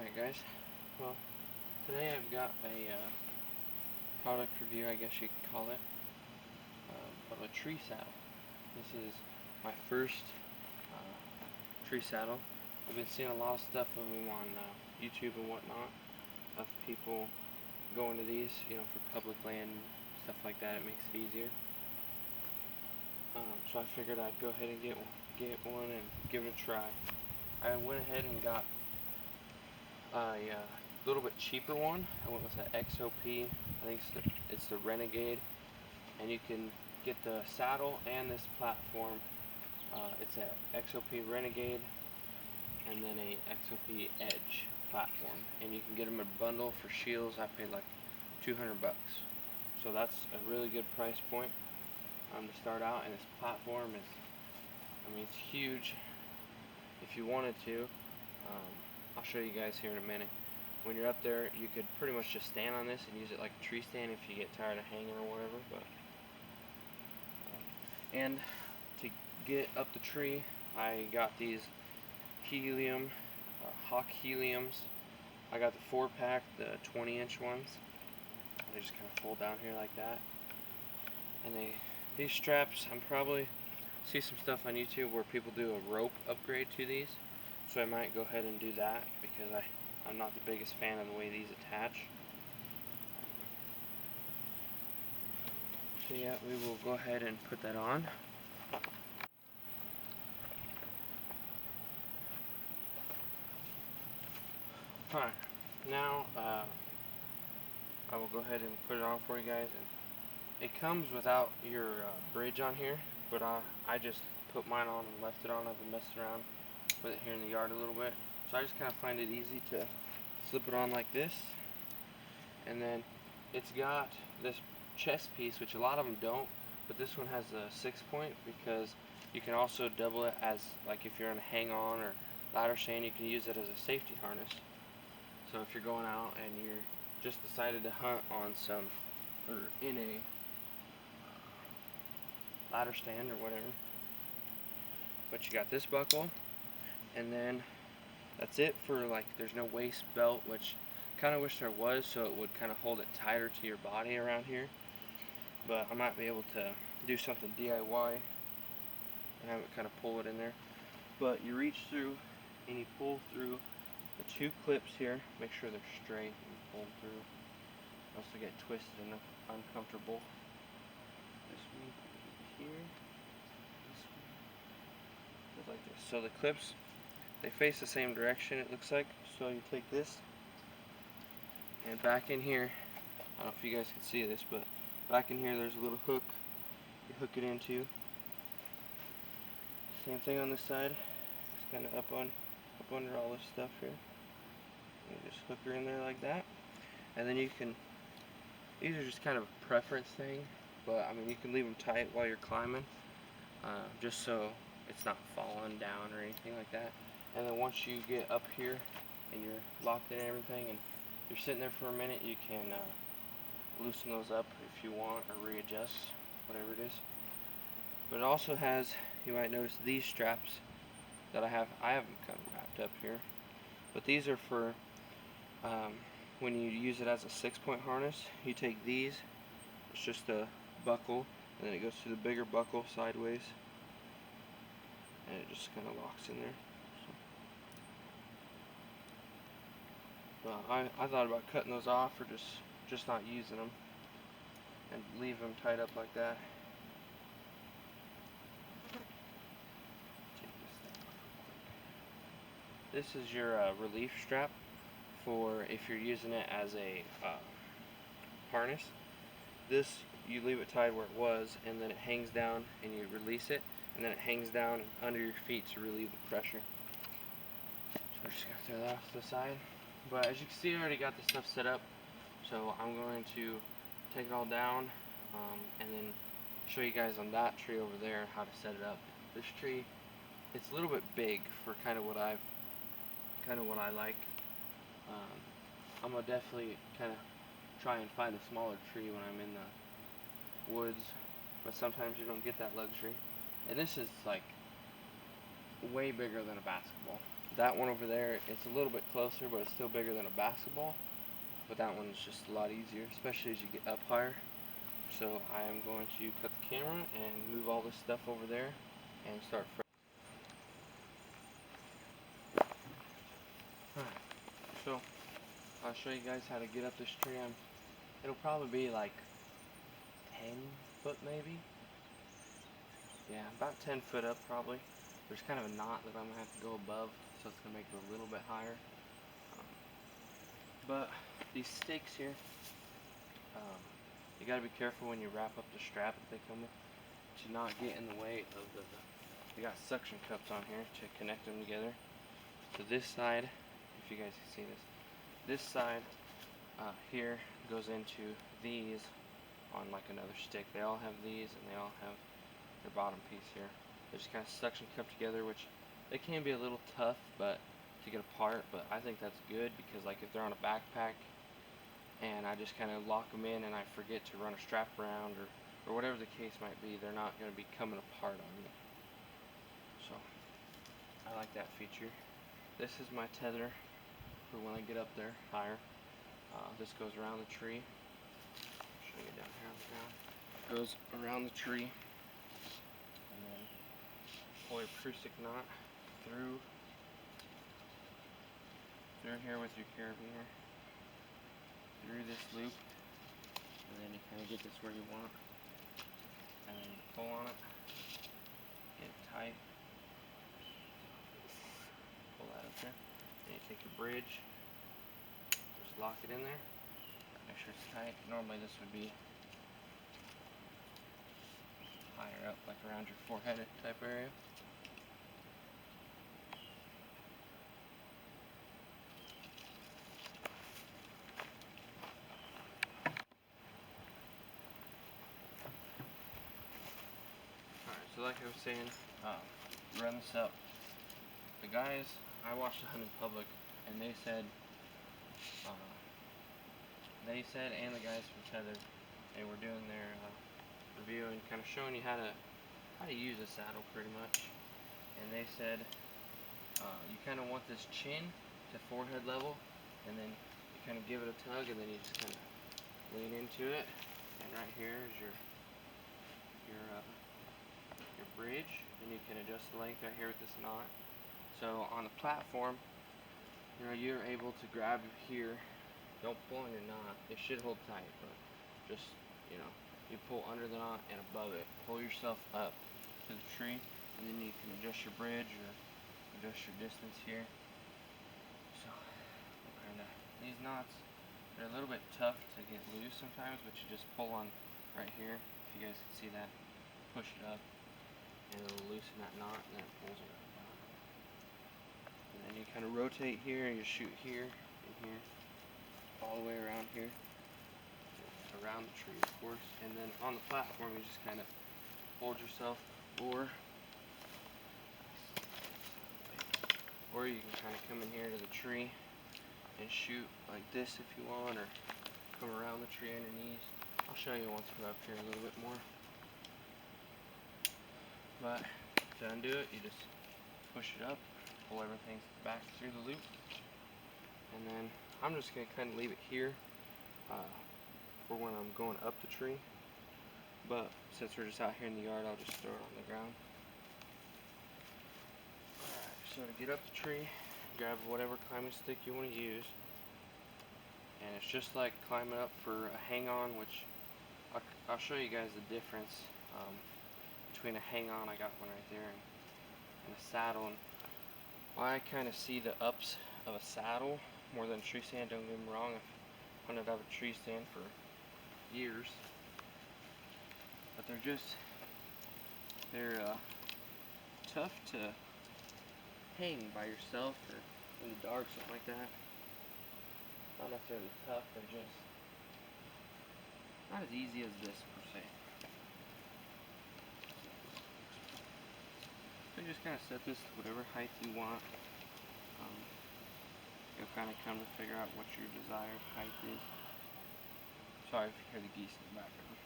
Alright guys, well today I've got a product review, I guess you could call it, of a tree saddle. This is my first tree saddle. I've been seeing a lot of stuff of them on YouTube and whatnot, of people going to these, for public land and stuff like that. It makes it easier. So I figured I'd go ahead and get one and give it a try. I went ahead and got a little bit cheaper one. I went with an XOP. I think it's the Renegade, and you can get the saddle and this platform. It's a XOP Renegade and then a XOP Edge platform, and you can get them in a bundle for shields. I paid like $200, so that's a really good price point to start out. And this platform is, it's huge. If you wanted to, I'll show you guys here in a minute. When you're up there, you could pretty much just stand on this and use it like a tree stand if you get tired of hanging or whatever. But and to get up the tree, I got these helium, Hawk heliums. I got the 4-pack, the 20-inch ones. They just kind of fold down here like that. And these straps, I'm probably see some stuff on YouTube where people do a rope upgrade to these. So I might go ahead and do that, because I'm not the biggest fan of the way these attach. So yeah, we will go ahead and put that on. Alright, now I will go ahead and put it on for you guys. And it comes without your bridge on here, but I just put mine on and left it on. I've been messing around with it here in the yard a little bit. So I just kind of find it easy to slip it on like this. And then it's got this chest piece, which a lot of them don't, but this one has a 6-point, because you can also double it as, like, if you're on a hang-on or ladder stand, you can use it as a safety harness. So if you're going out and you're just decided to hunt on some, or in a ladder stand or whatever. But you got this buckle, and then that's it for, like, there's no waist belt, which kind of wish there was, so it would kind of hold it tighter to your body around here. But I might be able to do something DIY and have it kind of pull it in there. But you reach through and you pull through the 2 clips here. Make sure they're straight and pull through. Also get twisted and uncomfortable. This one here. This one goes like this. So the clips, they face the same direction, it looks like. So you take this, and back in here, I don't know if you guys can see this, but back in here there's a little hook you hook it into. Same thing on this side. It's kind of up under all this stuff here. You just hook her in there like that, and then you can. These are just kind of a preference thing, but you can leave them tight while you're climbing, just so it's not falling down or anything like that. And then once you get up here and you're locked in and everything, and you're sitting there for a minute, you can loosen those up if you want, or readjust, whatever it is. But it also has, you might notice, these straps that I have them kind of wrapped up here, but these are for when you use it as a 6-point harness. You take these, it's just a buckle, and then it goes to the bigger buckle sideways, and it just kind of locks in there. But I thought about cutting those off, or just not using them and leave them tied up like that. This is your relief strap for if you're using it as a harness. This, you leave it tied where it was, and then it hangs down and you release it, and then it hangs down under your feet to relieve the pressure. So we're just going to throw that off to the side. But as you can see, I already got this stuff set up, so I'm going to take it all down and then show you guys on that tree over there how to set it up. This tree, it's a little bit big for kind of what I like. I'm gonna definitely kind of try and find a smaller tree when I'm in the woods, but sometimes you don't get that luxury. And this is like way bigger than a basketball. That one over there, it's a little bit closer, but it's still bigger than a basketball. But that one's just a lot easier, especially as you get up higher. So I am going to cut the camera and move all this stuff over there and start fresh. Alright, so I'll show you guys how to get up this tree. It'll probably be like 10 foot maybe. Yeah, about 10 foot up probably. There's kind of a knot that I'm going to have to go above, so it's going to make it a little bit higher. But these stakes here, you got to be careful when you wrap up the strap that they come with to not get in the way of they got suction cups on here to connect them together. So this side, if you guys can see this side here goes into these on like another stick. They all have these and they all have their bottom piece here. They're just kind of suction cupped together, which they can be a little tough to get apart, but I think that's good because like if they're on a backpack and I just kind of lock them in and I forget to run a strap around or whatever the case might be, they're not going to be coming apart on me. So I like that feature. This is my tether for when I get up there higher. This goes around the tree. I'll show you down here on the ground. Goes around the tree and then pull your prusik knot through here with your carabiner, through this loop, and then you kind of get this where you want, and then you pull on it, get it tight, pull that up there, then you take your bridge, just lock it in there, make sure it's tight. Normally this would be higher up, like around your forehead type area. So like I was saying, run this up. The guys, I watched the Hunt in Public, and they said, and the guys from Tether, they were doing their review and kind of showing you how to use a saddle pretty much. And they said you kind of want this chin to forehead level, and then you kind of give it a tug, and then you just kind of lean into it. And right here is your bridge, and you can adjust the length right here with this knot. So on the platform, you're able to grab here. Don't pull on your knot. It should hold tight, but just you pull under the knot and above it. Pull yourself up to the tree, and then you can adjust your bridge or adjust your distance here. So these knots, they're a little bit tough to get loose sometimes, but you just pull on right here. If you guys can see that, push it up, and it'll loosen that knot, and then it pulls it up. And then you kind of rotate here, and you shoot here and here, all the way around here, around the tree, of course. And then on the platform, you just kind of hold yourself, or you can kind of come in here to the tree and shoot like this if you want, or come around the tree underneath. I'll show you once we're up here a little bit more. But to undo it, you just push it up, pull everything back through the loop, and then I'm just going to kind of leave it here for when I'm going up the tree. But since we're just out here in the yard, I'll just throw it on the ground. Alright, so to get up the tree, grab whatever climbing stick you want to use, and it's just like climbing up for a hang-on, which I'll show you guys the difference between a hang-on, I got one right there, and a saddle. And I kind of see the ups of a saddle more than a tree stand. Don't get me wrong, I've hunted out a tree stand for years, but they're tough to hang by yourself or in the dark, something like that. Not necessarily tough, they're just not as easy as this per se. So you just kind of set this to whatever height you want. You'll kind of come to figure out what your desired height is. Sorry if you hear the geese in the background.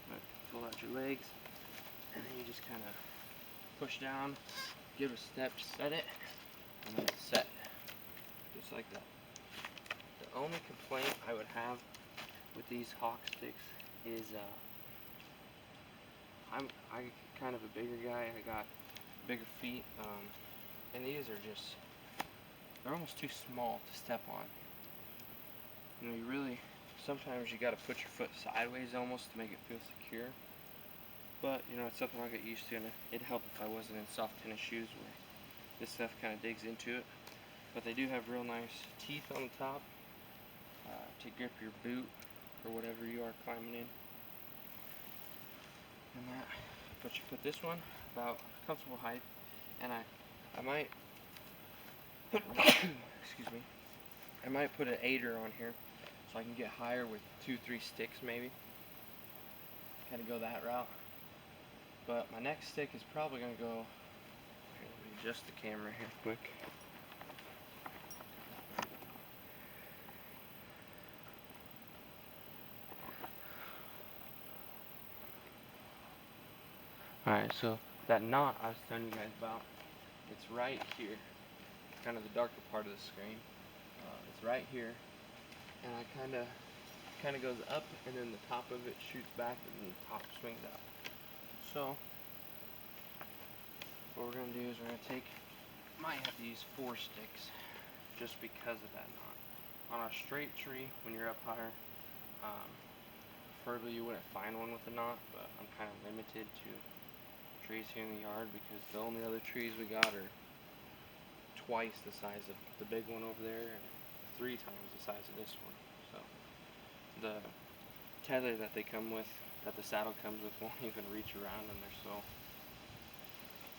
But pull out your legs, and then you just kind of push down, give it a step, set it, and then it's set, just like that. The only complaint I would have with these hawk sticks is I'm kind of a bigger guy. I got bigger feet, and these are just, they're almost too small to step on. You know, you really, sometimes you got to put your foot sideways almost to make it feel secure. But, you know, it's something I'll get used to, and it'd help if I wasn't in soft tennis shoes where this stuff kind of digs into it. But they do have real nice teeth on the top to grip your boot or whatever you are climbing in. And that, but you put this one about comfortable height, and I might, excuse me, I might put an aider on here so I can get higher with 2-3 sticks maybe. Kind of go that route. But my next stick is probably going to go, here, let me adjust the camera here quick. Alright, so that knot I was telling you guys about, it's right here, kind of the darker part of the screen. It's right here, and I kind of goes up, and then the top of it shoots back, and then the top swings out. So what we're going to do is we're going to take, might have to use 4 sticks, just because of that knot. On a straight tree, when you're up higher, preferably you wouldn't find one with a knot, but I'm kind of limited to trees here in the yard because the only other trees we got are twice the size of the big one over there and 3 times the size of this one. So the tether that they come with, that the saddle comes with, won't even reach around, and they're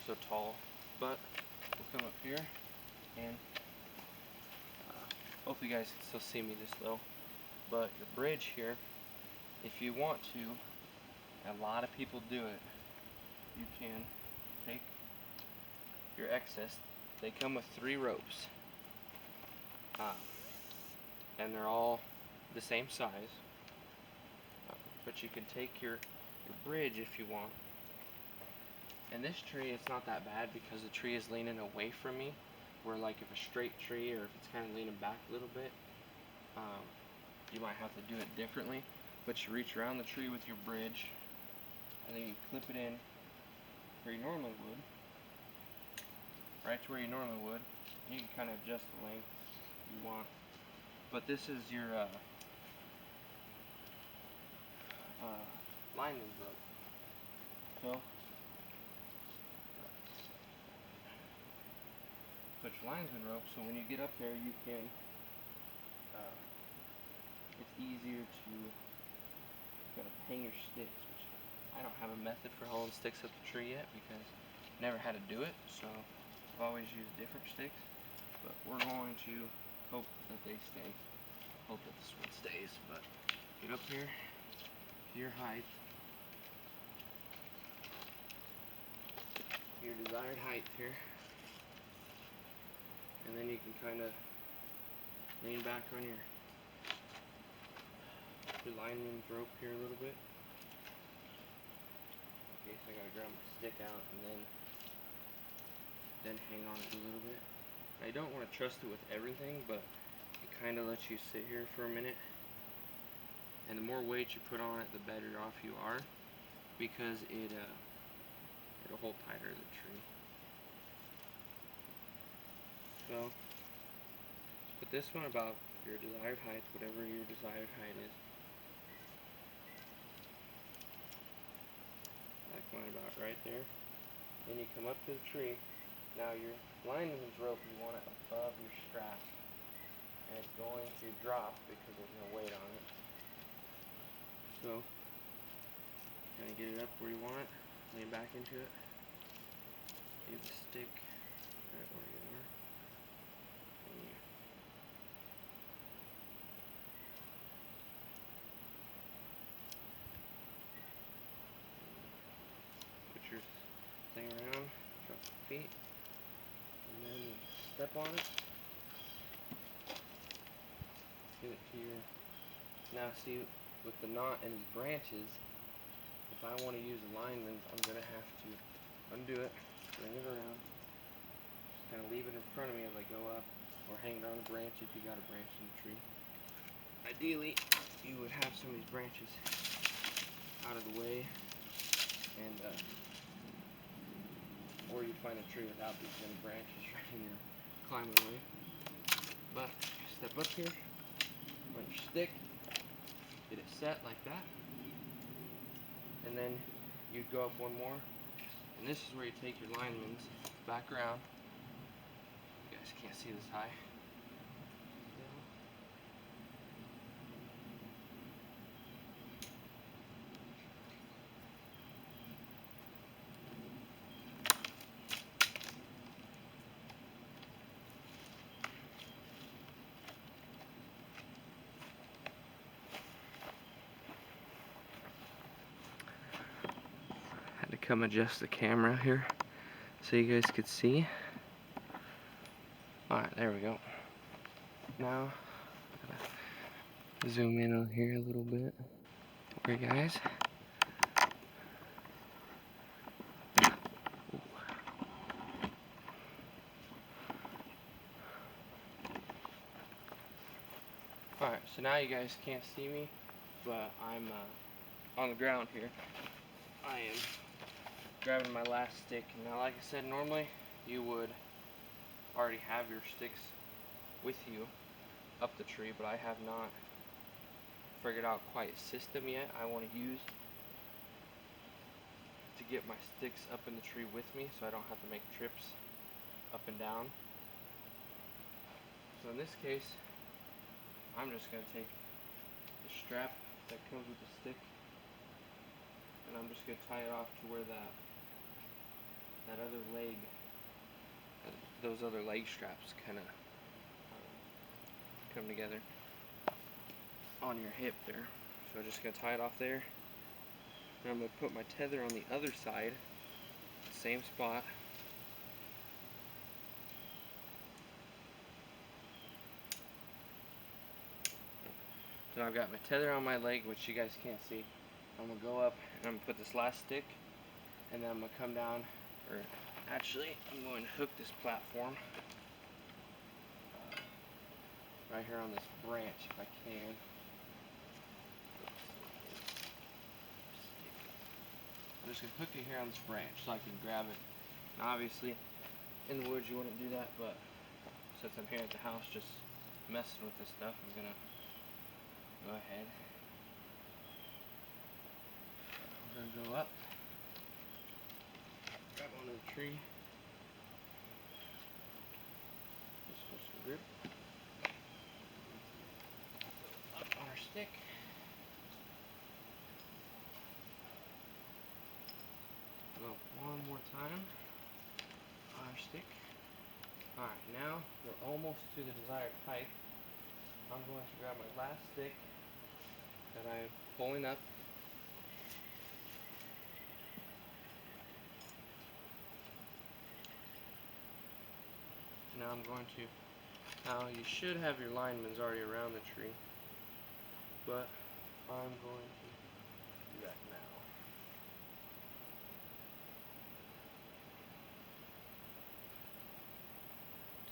so tall. But we'll come up here, and hopefully you guys can still see me this low. But your bridge here, if you want to, a lot of people do it, you can take your excess. They come with 3 ropes, and they're all the same size, but you can take your bridge if you want. And this tree, it's not that bad because the tree is leaning away from me, where like if a straight tree or if it's kind of leaning back a little bit, you might have to do it differently. But you reach around the tree with your bridge, and then you clip it in where you normally would, right to where you normally would. You can kind of adjust the length you want. But this is your lineman's rope. So put your lineman rope so when you get up there you can, it's easier to kind of hang your sticks, which I don't have a method for hauling sticks up the tree yet because I never had to do it, so I've always used different sticks. But we're going to hope that they stay. Hope that this one stays. But get up here to your height, your desired height here, and then you can kind of lean back on your lineman's rope here a little bit. Okay, so I gotta grab my stick out and then hang on it a little bit. I don't want to trust it with everything, but it kind of lets you sit here for a minute. And the more weight you put on it, the better off you are, because it'll hold tighter to the tree. So put this one about your desired height, whatever your desired height is. Like mine about right there. Then you come up to the tree. Now your lineman's rope, you want it above your strap, and it's going to drop because there's no weight on it. So kind of get it up where you want it, lean back into it, leave the stick right where you are, and you put your thing around, drop your feet, and then you step on it, get it to your, now see with the knot and these branches, if I want to use the lineman's, I'm going to have to undo it, bring it around, kind of leave it in front of me as I go up, or hang it on a branch if you got a branch in the tree. Ideally, you would have some of these branches out of the way, and or you'd find a tree without these many branches right in your climbing way. But step up here on your stick, get it set like that, and then you go up one more, and this is where you take your lineman's back around. You guys can't see this high. Had to come adjust the camera here so you guys could see. Alright, there we go. Now, zoom in on here a little bit. Okay, guys. Alright, so now you guys can't see me, but I'm on the ground here. I am grabbing my last stick. Now, like I said, normally you would already have your sticks with you up the tree, but I have not figured out quite a system yet I want to use to get my sticks up in the tree with me so I don't have to make trips up and down. So in this case, I'm just going to take the strap that comes with the stick, and I'm just going to tie it off to where that other leg, those other leg straps kind of come together on your hip there. So I'm just going to tie it off there, and I'm going to put my tether on the other side, same spot. So I've got my tether on my leg, which you guys can't see. I'm going to go up and I'm going to put this last stick, and then I'm going to come down, or actually I'm going to hook this platform right here on this branch if I can. I'm just going to hook it here on this branch so I can grab it. Now obviously in the woods you wouldn't do that, but since I'm here at the house just messing with this stuff, I'm going to go ahead. I'm going to go up, grab onto the tree, just for some grip, up on our stick, go one more time on our stick. Alright, now we're almost to the desired height. I'm going to grab my last stick that I'm pulling up. Now I'm going to, now you should have your linemen's already around the tree, but I'm going to do that now.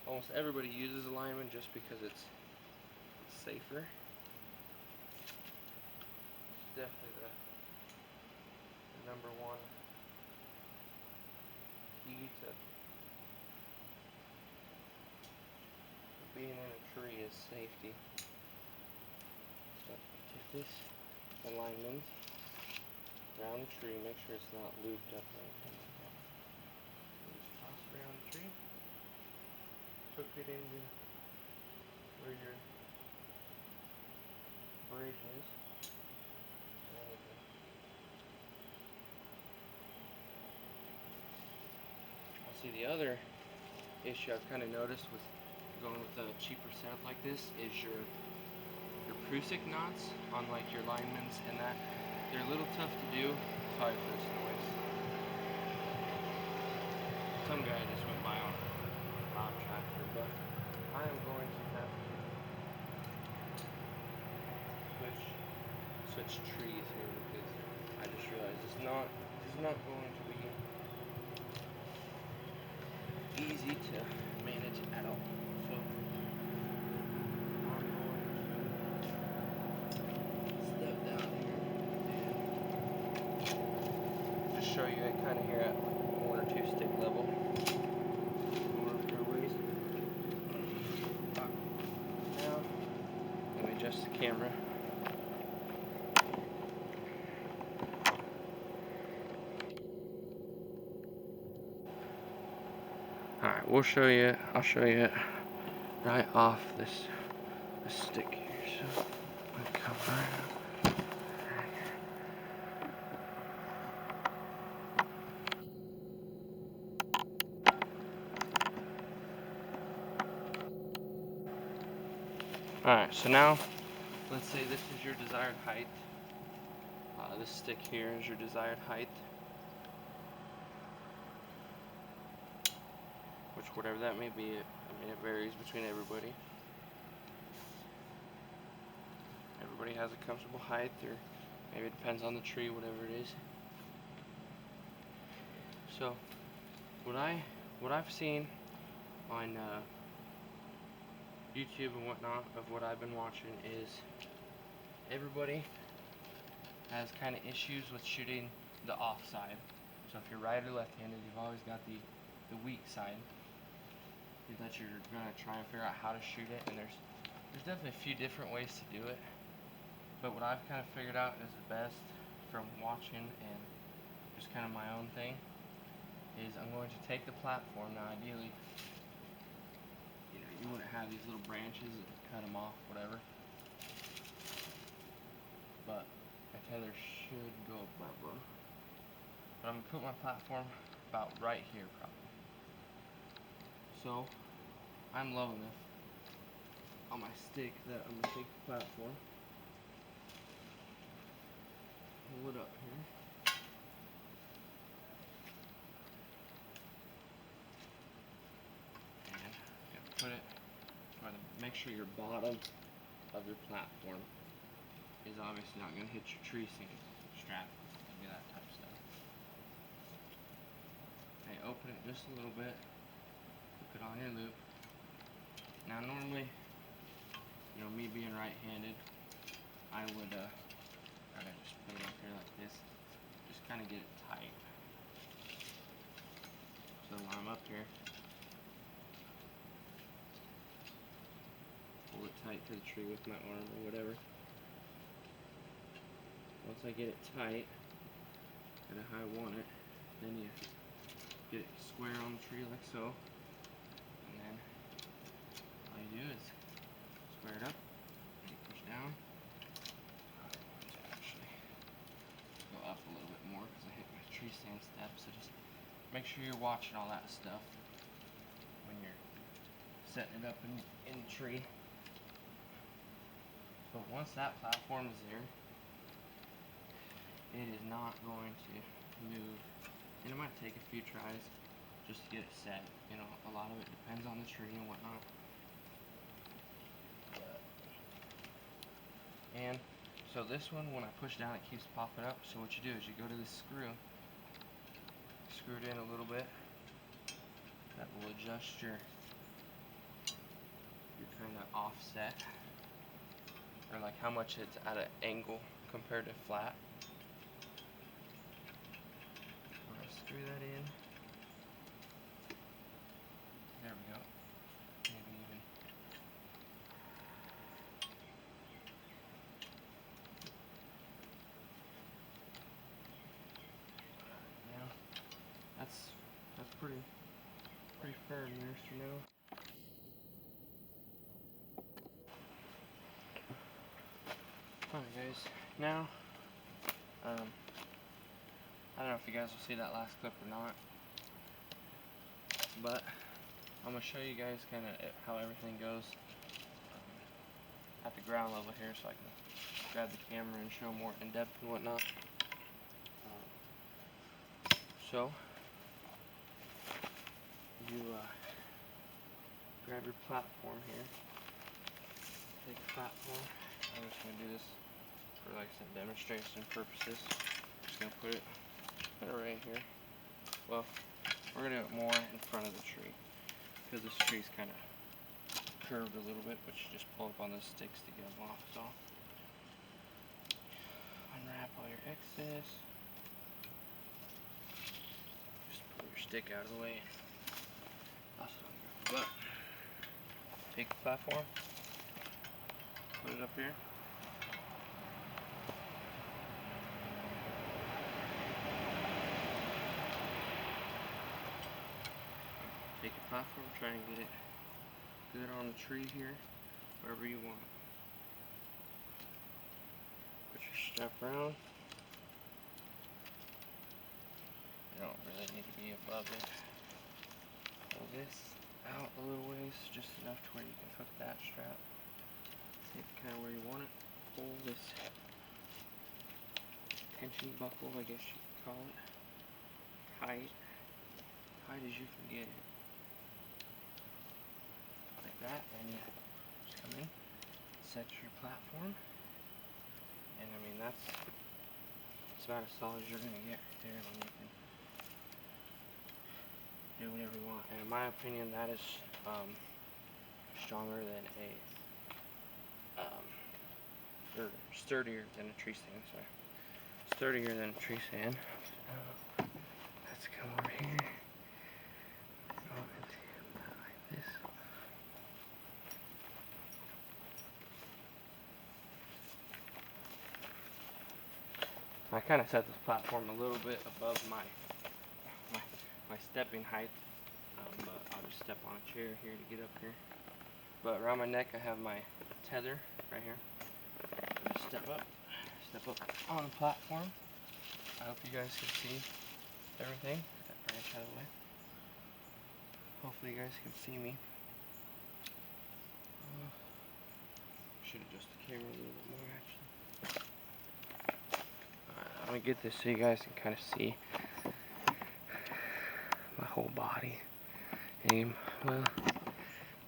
Almost everybody uses a lineman just because it's safer. It's definitely the number one key to being in a tree is safety. So take this alignment around the tree, make sure it's not looped up or anything like that. And just toss it around the tree, hook it into where your bridge is. See, the other issue I've kind of noticed with going with a cheaper setup like this is your Prusik knots on like your linemen's, and that they're a little tough to do. Sorry for this noise. Some guy just went by on a bob tractor, but I am going to have to switch trees here because I just realized it's not going to be easy to manage at all. So I'm going to step down here and just show you it kind of here at like 1 or 2 stick level. Now, let me adjust the camera. Alright, I'll show you it right off this stick here. So, I'll come around. Alright, so now, let's say this is your desired height. This stick here is your desired height. Which, whatever that may be, I mean, it varies between everybody. Everybody has a comfortable height, or maybe it depends on the tree, whatever it is. So, what I've seen on YouTube and whatnot of what I've been watching is everybody has kind of issues with shooting the off side. So if you're right or left-handed, you've always got the weak side that you're gonna try and figure out how to shoot it. And there's definitely a few different ways to do it. But what I've kind of figured out is the best from watching and just kind of my own thing is I'm going to take the platform. Now ideally, you know, you wouldn't have these little branches and cut them off, whatever. But my tether should go above them. But I'm going to put my platform about right here probably. So, I'm low enough on my stick that I'm going to take the platform, pull it up here, and put it, try to make sure your bottom of your platform is obviously not going to hit your tree stand strap, any of that type of stuff. Okay, open it just a little bit, hook it on your loop. Now normally, you know, me being right-handed, I would kind of just put it up here like this, just kind of get it tight. So when I'm up here, pull it tight to the tree with my arm or whatever. Once I get it tight, and how I want it, then you get it square on the tree like so, and then all you do is square it up, and you push down. I want to actually go up a little bit more because I hit my tree stand steps, so just make sure you're watching all that stuff when you're setting it up in the tree. But once that platform is there, it is not going to move, and it might take a few tries just to get it set. You know, a lot of it depends on the tree and whatnot. And so this one, when I push down, it keeps popping up. So what you do is you go to this screw it in a little bit. That will adjust your kind of offset, or like how much it's at an angle compared to flat. Screw that in. There we go. Maybe even. Now, that's pretty firm there, so now. Alright guys, now, I don't know if you guys will see that last clip or not, but I'm going to show you guys kind of how everything goes at the ground level here, so I can grab the camera and show more in depth and whatnot. So, you grab your platform here, take a platform. I'm just going to do this for, like I said, demonstration purposes. Just going to put it right here. Well, we're going to do it more in front of the tree. because this tree's kind of curved a little bit, but you just pull up on those sticks to get them off. So unwrap all your excess. Just pull your stick out of the way. Toss it on your butt. Take the platform. Put it up here. Take your platform, try and get it good on the tree here, wherever you want. Put your strap around. You don't really need to be above it. Pull this out a little ways, just enough to where you can hook that strap. Take it kind of where you want it. Pull this tension buckle, I guess you could call it, tight as you can get it. Like that, and you just come in, set your platform, and I mean that's about as solid as you're gonna get right there. When you can do whatever you want, and in my opinion, that is stronger than or sturdier than a tree stand. Sorry, sturdier than a tree stand. Let's come over here. Go into that like this. I kind of set this platform a little bit above my stepping height, but I'll just step on a chair here to get up here. But around my neck I have my tether right here. Just step up on the platform. I hope you guys can see everything. That branch out of the way. Hopefully you guys can see me. Should adjust the camera a little bit more actually. Let me get this so you guys can kind of see my whole body. Aim, well,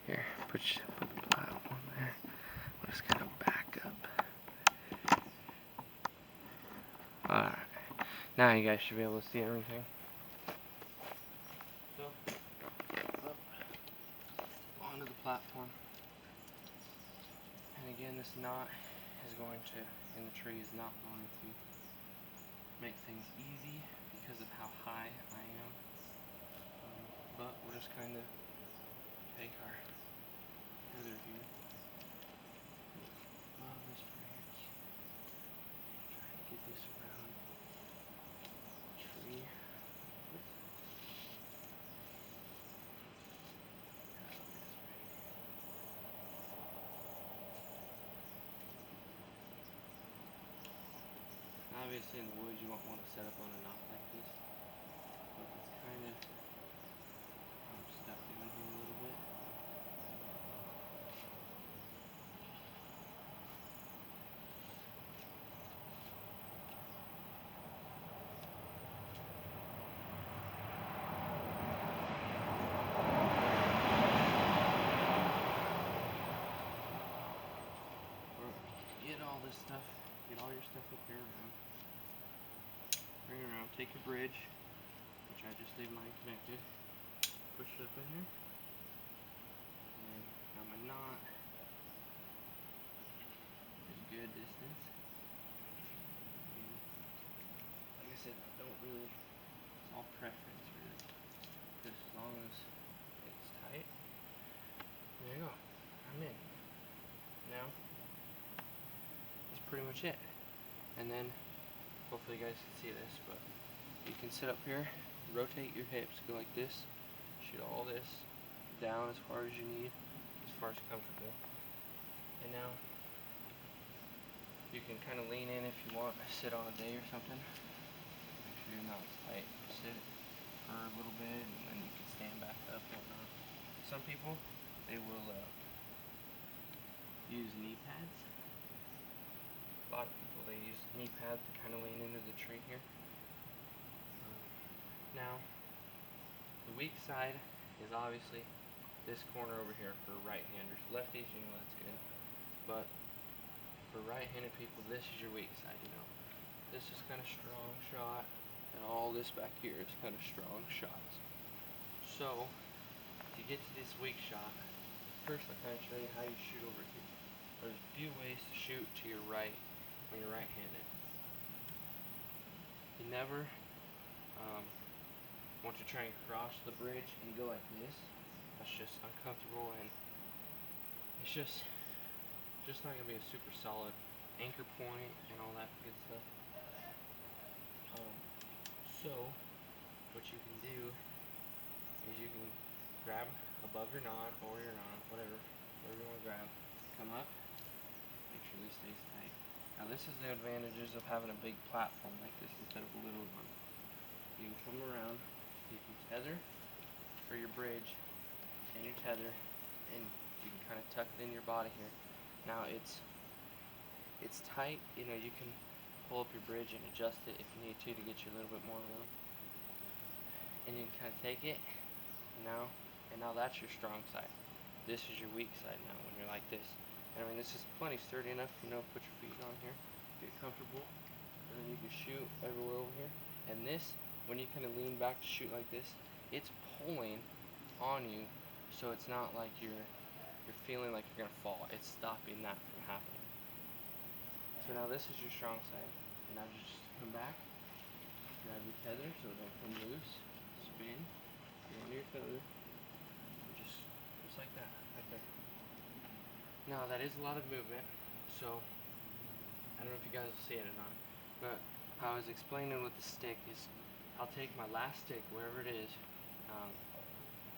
here, put the platform there. We'll just kind of back up. Alright, now you guys should be able to see everything. So, up onto the platform. And again, this knot is going to, in the tree, is not going to make things easy because of how high I am. But we'll just kind of take our tether here. Above this branch. Try to get this around the tree. Obviously in the woods you won't want to set up on a knot like this, but it's kind of stuck in here a little bit. Get all this stuff, get all your stuff up here around. Bring it around, take your bridge, which I just leave mine connected, push it up in here, and got my knot, is good distance, and like I said, I don't really, it's all preference really, just as long as it's tight. There you go, I'm in. Now, that's pretty much it, and then hopefully you guys can see this, but you can sit up here, rotate your hips, go like this, shoot all this down as far as you need, as far as comfortable. And now you can kind of lean in if you want, sit on a day or something. Make sure your knot's tight. Sit for a little bit and then you can stand back up and whatnot. Some people, they will use knee pads. A lot of people, they use knee pads to kind of lean into the tree here. Now, the weak side is obviously this corner over here for right-handers. Lefties, you know that's good. But for right-handed people, this is your weak side, you know. This is kind of strong shot, and all this back here is kind of strong shots. So, to get to this weak shot, first I'll kind of show you how you shoot over here. There's a few ways to shoot to your right when you're right-handed. You never want to try and cross the bridge and go like this. That's just uncomfortable, and it's just not gonna be a super solid anchor point and all that good stuff. So what you can do is you can grab above your knot or your knot, whatever you want to grab. Come up, make sure this stays tight. Now this is the advantages of having a big platform like this instead of a little one. You can come around, you can tether for your bridge and your tether, and you can kind of tuck it in your body here. Now it's tight, you know, you can pull up your bridge and adjust it if you need to get you a little bit more room. And you can kind of take it, and now that's your strong side. This is your weak side now when you're like this. And I mean, this is plenty sturdy enough, you know, put your feet on here, get comfortable, and then you can shoot everywhere over here. And this, when you kind of lean back to shoot like this, it's pulling on you, so it's not like you're feeling like you're gonna fall. It's stopping that from happening. So now this is your strong side. And now just come back, grab your tether so it don't come loose, spin, get into your tether, and just like that, right there. Now that is a lot of movement, so I don't know if you guys will see it or not, but how I was explaining with the stick is I'll take my last stick, wherever it is,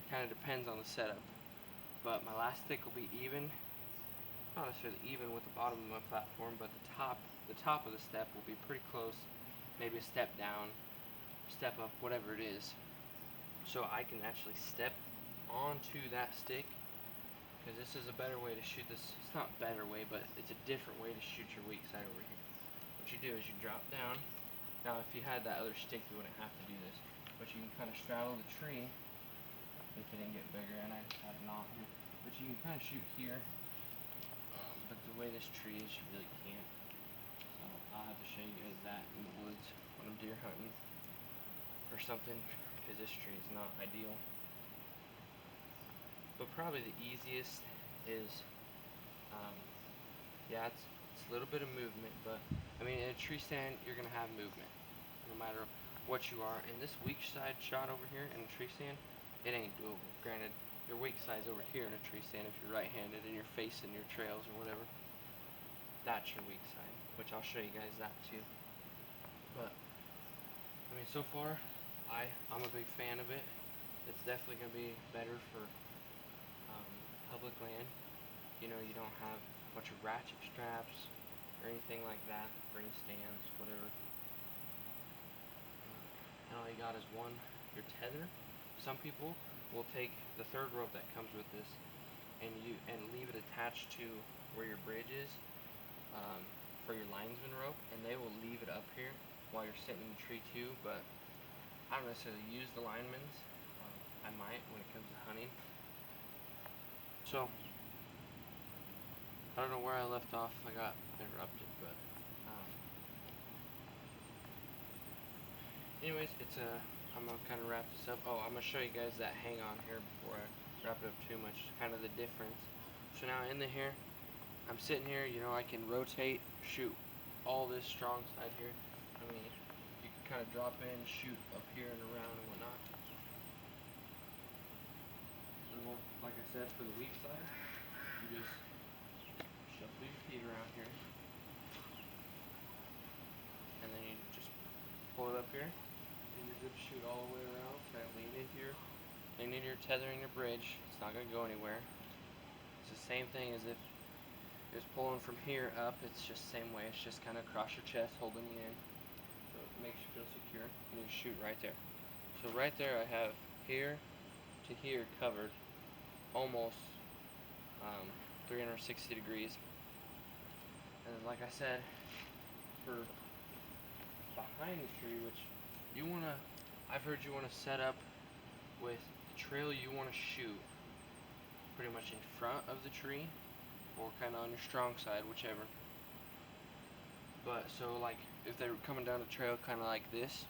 kind of depends on the setup, but my last stick will be even, not necessarily even with the bottom of my platform, but the top of the step will be pretty close, maybe a step down, step up, whatever it is. So I can actually step onto that stick, because this is a better way to shoot this. It's not a better way, but it's a different way to shoot your weak side over here. What you do is you drop down. Now if you had that other stick, you wouldn't have to do this, but you can kind of straddle the tree if it didn't get bigger, and I had a knot here. But you can kind of shoot here, but the way this tree is, you really can't. So I'll have to show you guys that in the woods when I'm deer hunting or something, because this tree is not ideal. But probably the easiest is, yeah, it's a little bit of movement, but I mean, in a tree stand, you're gonna have movement, no matter what you are. And this weak side shot over here in a tree stand, it ain't doable. Granted, your weak side's over here in a tree stand if you're right-handed and you're facing your trails or whatever. That's your weak side, which I'll show you guys that too. But I mean, so far, I'm a big fan of it. It's definitely gonna be better for public land. You know, you don't have a bunch of ratchet straps or anything like that for any stands, whatever. And all you got is your tether. Some people will take the third rope that comes with this and leave it attached to where your bridge is, for your linesman rope, and they will leave it up here while you're sitting in the tree too. But I don't necessarily use the linemen's. I might when it comes to hunting. So I don't know where I left off. I got interrupted, but anyways, I'm gonna kind of wrap this up. Oh, I'm gonna show you guys that hang on here before I wrap it up too much. Kind of the difference. So now in here, I'm sitting here. You know, I can rotate, shoot all this strong side here. I mean, you can kind of drop in, shoot up here and around and whatnot. And like I said, for the weak side, you just shuffle your feet around here, and then you just pull it up here, and you're good to shoot all the way around. Try to lean into your tether and your bridge. It's not going to go anywhere. It's the same thing as if you're just pulling from here up. It's just the same way. It's just kind of across your chest, holding you in, so it makes you feel secure. And you shoot right there. So right there, I have here to here covered, almost 360 degrees. And then, like I said, for behind the tree, which I've heard you want to set up with the trail you want to shoot pretty much in front of the tree, or kind of on your strong side, whichever. But so like if they're coming down the trail kind of like this,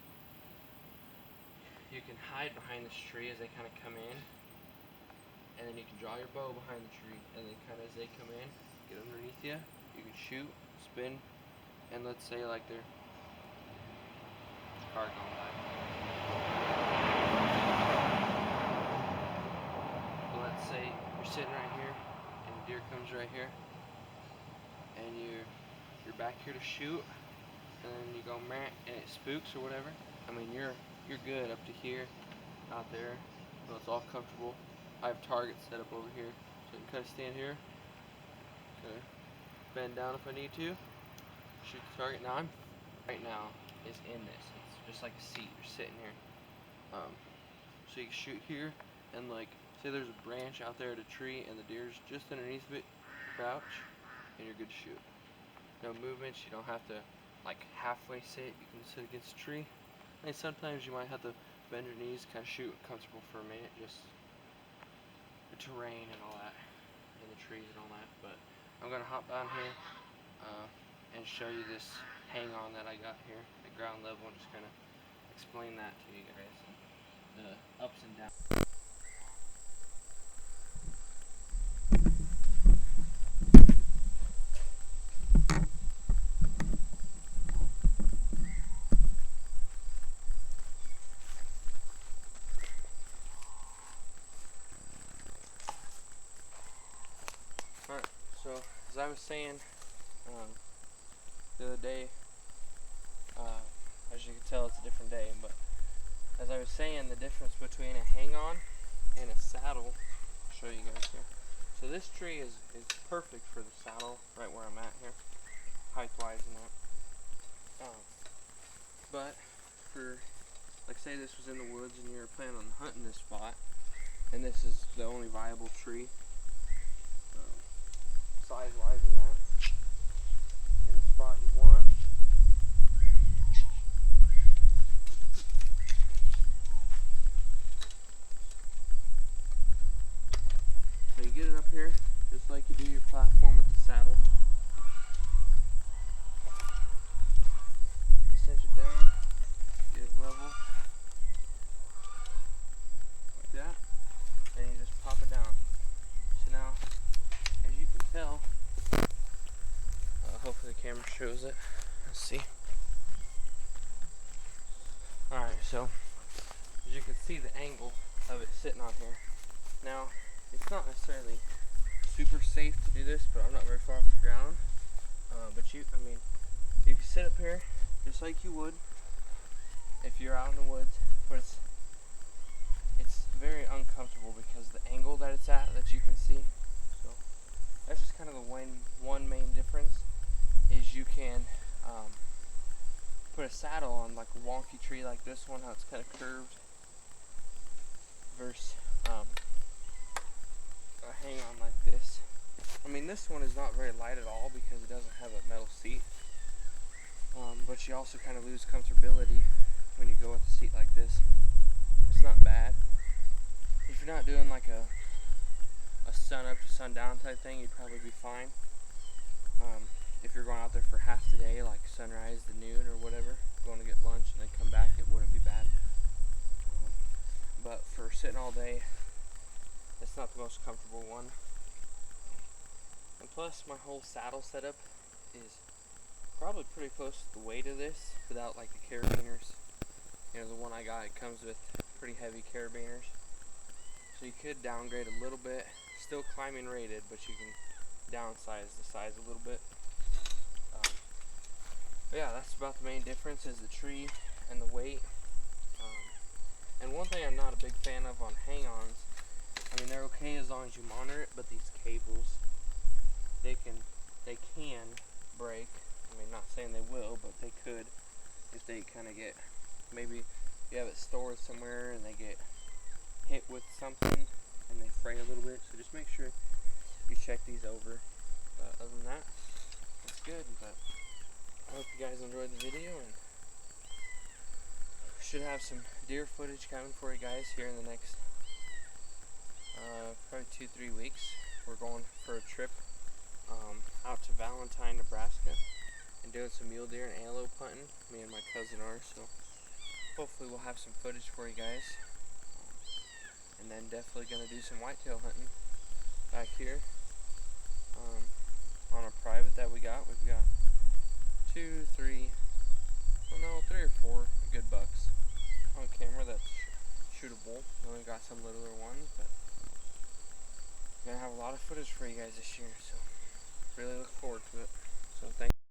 you can hide behind this tree as they kind of come in, and then you can draw your bow behind the tree, and then kind of as they come in, get underneath you, you can shoot, spin, and let's say like their car going by. But let's say you're sitting right here, and the deer comes right here, and you're back here to shoot, and then you go meh, and it spooks or whatever. I mean, you're good up to here, out there, so it's all comfortable. I have targets set up over here, so I can kind of stand here, okay, bend down if I need to, shoot the target. Now right now is in this. It's just like a seat. You're sitting here, so you can shoot here, and like say there's a branch out there at a tree, and the deer's just underneath of it, crouch, and you're good to shoot. No movements. You don't have to like halfway sit. You can sit against a tree. And sometimes you might have to bend your knees, kind of shoot comfortable for a minute, just the terrain and all that, and the trees and all that. But I'm gonna hop down here and show you this hang on that I got here at ground level, and just kind of explain that to you guys, and the ups and downs. Alright, so as I was saying the other day, as you can tell it's a different day, but as I was saying, the difference between a hang-on and a saddle, I'll show you guys here. So this tree is perfect for the saddle, right where I'm at here, height-wise and that. But for, like say this was in the woods and you're planning on hunting this spot, and this is the only viable tree, size-wise in that, in the spot you want. So you get it up here, just like you do your platform with the saddle. Cinch it down, get it level, like that, and you just pop it down. So now, as you can tell, hopefully the camera shows it. Let's see. Alright, so as you can see the angle of it sitting on here. Now, it's not necessarily super safe to do this, but I'm not very far off the ground. But you can sit up here just like you would if you're out in the woods, but it's very uncomfortable because the angle that it's at that you can see. So that's just kind of the one main difference, is you can put a saddle on like a wonky tree like this one, how it's kind of curved, versus a hang on like this. I mean, this one is not very light at all because it doesn't have a metal seat, but you also kind of lose comfortability when you go with a seat like this. It's not bad. If you're not doing like a sun up to sundown type thing, you'd probably be fine. If you're going out there for half the day, like sunrise to noon or whatever, going to get lunch and then come back, it wouldn't be bad. But for sitting all day, it's not the most comfortable one. And plus, my whole saddle setup is probably pretty close to the weight of this without like the carabiners. You know, the one I got, it comes with pretty heavy carabiners. So you could downgrade a little bit, still climbing rated, but you can downsize the size a little bit. But yeah, that's about the main difference, is the tree and the weight. And one thing I'm not a big fan of on hang-ons, I mean, they're okay as long as you monitor it, but these cables, they can break. I mean, not saying they will, but they could if they kind of get, maybe you have it stored somewhere and they get hit with something and they fray a little bit. So just make sure you check these over. Other than that, it's good. But I hope you guys enjoyed the video, and should have some deer footage coming for you guys here in the next probably 2-3 weeks. We're going for a trip out to Valentine, Nebraska, and doing some mule deer and antelope hunting. Me and my cousin are, so hopefully we'll have some footage for you guys. And then definitely gonna do some whitetail hunting back here on a private that we got. We've got 2, 3, well no, 3 or 4 good bucks on camera that's shootable. And we've got some littler ones, but we're gonna have a lot of footage for you guys this year, so really look forward to it. So thank you.